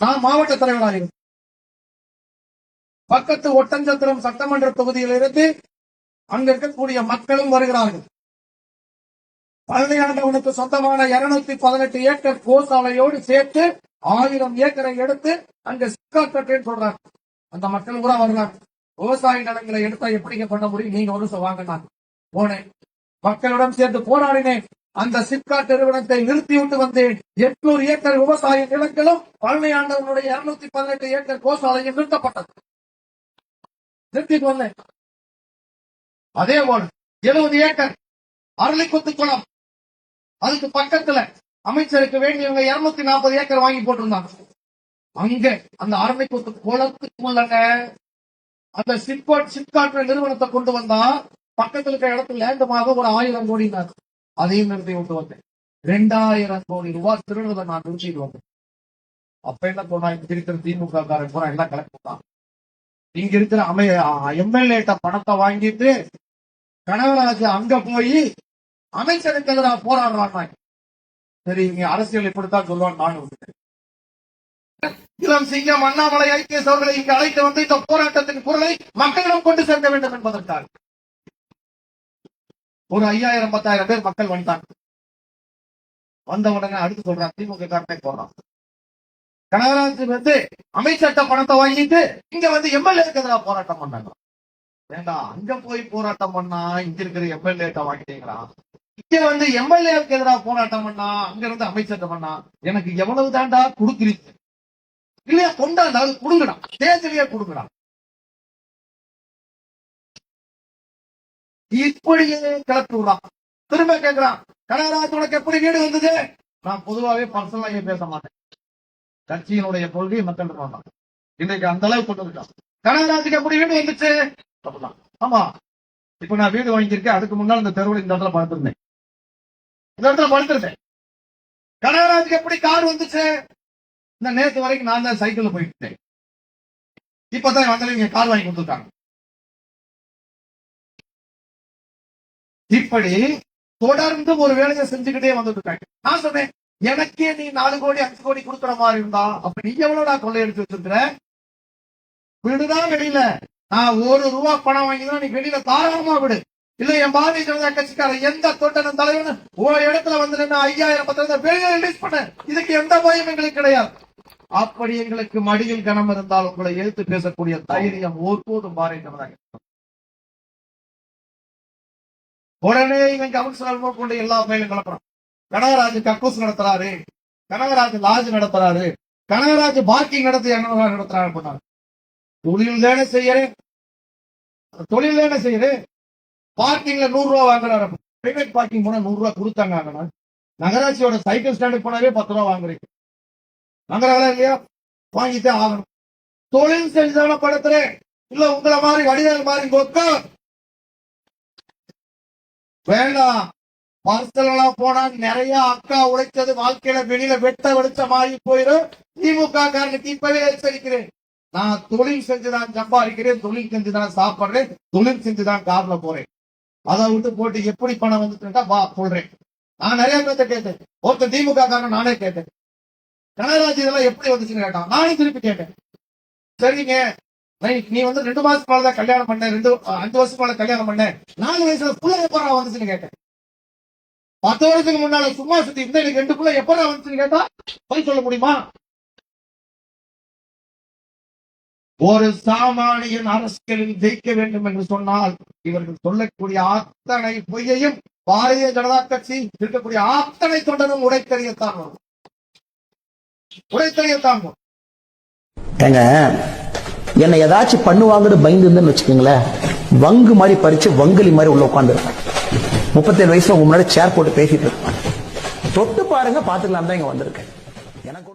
நான் மாவட்ட தலைவராக இருந்தேன். பக்கத்து ஒட்டஞ்சத்திரம் சட்டமன்ற தொகுதியிலிருந்து அங்க இருக்கக்கூடிய மக்களும் வருகிறார்கள். பழனியாண்டவனுக்கு சொந்தமான 218 ஏக்கர் கோசாலையோடு சேர்த்து 1000 ஏக்கரை எடுத்து அங்க சிக்காட்டேன்னு சொல்றாங்க. அந்த மக்கள் கூட வர்றாங்க. விவசாய நிலங்களை எடுத்தா எப்படிங்க பண்ண முடியும், நீங்க ஒரு வாங்கினா போனேன், மக்களிடம் சேர்ந்து போராடினேன். அந்த சிப்காட் நிறுவனத்தை நிறுத்திவிட்டு வந்தேன். 800 ஏக்கர் விவசாய நிலங்களும் பழனியாண்டவனுடைய 218 ஏக்கர் கோசாலையும் நிறுத்தப்பட்டது. நிறுத்திட்டு வந்தேன். அதே போல 70 ஏக்கர் அரளிக்குத்து குளம், அதுக்கு பக்கத்துல அமைச்சருக்கு வேண்டியவங்க 240 ஏக்கர் வாங்கி போட்டிருந்தாங்க. அங்க அந்த அரளிக்குத்து குளத்துக்கு உள்ளங்க அந்த சிப்காட் நிறுவனத்தை கொண்டு வந்தா பக்கத்துல இருக்க இடத்துல லேண்டுமாக ஒரு 1000 கோடி, அதையும் நிறுத்தி விட்டு வந்தேன். 2000 கோடி ரூபாய் திருடுவதை நான் நிறுத்திட்டு வந்தேன். அப்ப என்ன சொன்னா, இங்க இருக்கிற திமுக காரன் பூரா எல்லாம் கலெக்ட், இங்க இருக்கிற எம்எல்ஏ பணத்தை வாங்கிட்டு கனகராஜ் அங்க போய் அமைச்சருக்கு எதிராக போராடுறாங்க. சரி, இங்க அரசியல் இப்படித்தான் சொல்லுவான்னு நான் விட்டுட்டேன். இளம் சிங்கம் அண்ணாமலை ஐபிஎஸ் அவர்களை இங்கு அழைத்து வந்து இந்த போராட்டத்தின் குரலை மக்களிடம் கொண்டு சேர்க்க வேண்டும் என்பதற்காக ஒரு 5000 10,000 பேர் மக்கள் வந்துட்டாங்க. வந்த உடனே அடுத்து சொல்றான், திமுக காரனை போடுறான். கனகராஜ் வந்து அமைச்சர்கிட்ட பணத்தை வாங்கிட்டு இங்க வந்து எம்எல்ஏக்கு எதிராக போராட்டம் பண்ணாங்க. வேண்டாம், அங்க போய் போராட்டம் பண்ணா இங்க இருக்கிற எம்எல்ஏட்ட வாங்கிட்டீங்களா, இங்க வந்து எம்எல்ஏக்கு எதிராக போராட்டம் பண்ணா அங்க இருந்து அமைச்சர்கிட்ட பண்ணா எனக்கு எவ்வளவு தாண்டா கொடுக்குறீங்க இல்லையா, கொண்டாண்டா கொடுங்கடா, தேர்தலையே கொடுங்கடா. இப்படியே கிளப்பி விடுறான். திரும்ப கேட்கிறான், கனகராஜ் உனக்கு எப்படி வீடு வந்தது? நான் பொதுவாகவே பர்சனலாக பேச மாட்டேன், கட்சியினுடைய கொள்கை மக்கள் வேண்டாம். இன்றைக்கு அந்த அளவுக்கு கொண்டு வந்துட்டான். கனகராஜுக்கு எப்படி வீடு வந்துச்சு? ஆமா, இப்ப நான் வீடு வாங்கியிருக்கேன், அதுக்கு முன்னால் இந்த தெருவில் இந்த இடத்துல படுத்திருந்தேன், இந்த இடத்துல படுத்திருந்தேன். கனகராஜுக்கு எப்படி கார் வந்துச்சு? இந்த நேற்று வரைக்கும் நான் தான் சைக்கிள்ல போயிட்டு, இப்பதான் வந்து கார் வாங்கி கொடுத்துருக்காங்க. இப்படி தொடர்ந்து ஒரு வேலையை செஞ்சுக்கிட்டே வந்துட்டு இருக்காங்க. நான் சொன்னேன், எனக்கே நீ 4 கோடி 5 கோடி கொடுக்குற மாதிரி இருந்தா அப்ப நீ எவ்வளவுடா கொள்ளை எடுத்து வச்சிருக்கிற? விடுதான் வெளியில, நான் 1 ரூபா பணம் வாங்கிதான் நீ வெளியில தாராளமா விடு. இல்ல என் பாரதிய ஜனதா கட்சிக்கார எந்த தொட்டன தலைவன் ஒரு இடத்துல வந்து 5000 10,000 வெளியில ரிலீஸ் பண்ண, இதுக்கு எந்த பயம் எங்களுக்கு கிடையாது. அப்படி எங்களுக்கு மடியில் கனம் இருந்தால் உங்களை எழுத்து பேசக்கூடிய தைரியம் ஒருபோதும் பாரதிய ஜனதா கட்சி. உடனே இவன் கமிஷனர் கொண்டு எல்லா பயிலும் கலப்புறான். கனகராஜ் கக்கூஸ் நடத்துறாரு, கனகராஜ் லாட்ஜ் நடத்துறாரு, கனகராஜ் பார்க்கிங் நடத்தி நடத்துறாரு பண்ணாரு. தொழில் தானே செய்யறேன், தொழில் தானே செய்யறேன். பார்க்கிங்ல 100 ரூபா வாங்குறாரு. பிரைவேட் பார்க்கிங் போனா 100 ரூபா கொடுத்தாங்க. நகராட்சியோட சைக்கிள் ஸ்டாண்டு போனாவே 10 ரூபா வாங்குறீங்க. வாங்குறாங்களா இல்லையா? வாங்கிட்டே ஆகணும். தொழில் செஞ்சுதான படுத்துறேன், இல்ல உங்களை மாதிரி வடிவேல் மாதிரி கொக்கா வேண்டாம். பர்சனலாம் போனா நிறைய அக்கா உழைச்சது வாழ்க்கையில வெளியில வெட்ட வெடிச்ச மாதிரி போயிடும். திமுக காரனுக்கு இப்பவே எச்சரிக்கிறேன், நான் தொழில் செஞ்சுதான் சம்பாதிக்கிறேன், தொழில் செஞ்சுதான் சாப்பிடுறேன், தொழில் செஞ்சுதான் கார்ல போறேன். அதை விட்டு போட்டு எப்படி பணம் வந்துட்டா வா சொல்றேன். நான் நிறைய பேர்த்த கேட்டேன், ஒருத்தர் திமுக காரன் நானே கேட்டேன், கனகராஜ் இதெல்லாம் எப்படி வந்துச்சுன்னு கேட்டான். நானே திருப்பி கேட்டேன், சரிங்க நீ வந்து 2 மாசத்துக்கு மேலதான் கல்யாணம் பண்ண, 5 வருஷம் மேல கல்யாணம் பண்ண, 4 வயசுல புள்ள எப்படா வந்துச்சுன்னு கேட்டேன். 10 வருஷத்துக்கு முன்னால சும்மா சுத்தி இருந்தா எனக்கு 2 புள்ள எப்படா வந்துச்சுன்னு கேட்டா போய் சொல்ல முடியுமா? ஒரு சாமானியன் அரசியலில் ஜெயிக்க வேண்டும் என்று சொன்னால் இவர்கள் சொல்லக்கூடிய அத்தனை பொய்யையும் பாரதிய ஜனதா கட்சி இருக்கக்கூடிய அத்தனை தொண்டனும் உடைத்தறியத்தான் வரும், உடைத்தறியத்தான் வரும். என்ன ஏதாச்சும் பண்ணுவாங்கன்னு பயந்து இருந்தேன்னு வச்சுக்கோங்களேன், வங்கு மாதிரி பறிச்சு வங்கலி மாதிரி உள்ள உட்காந்து இருப்பேன். 37 வயசுல உங்க முன்னாடி சேர் போட்டு பேசிட்டு இருப்பேன். தொட்டு பாருங்க, பாத்துக்கலாம் தான் இங்க வந்திருக்கேன். எனக்கு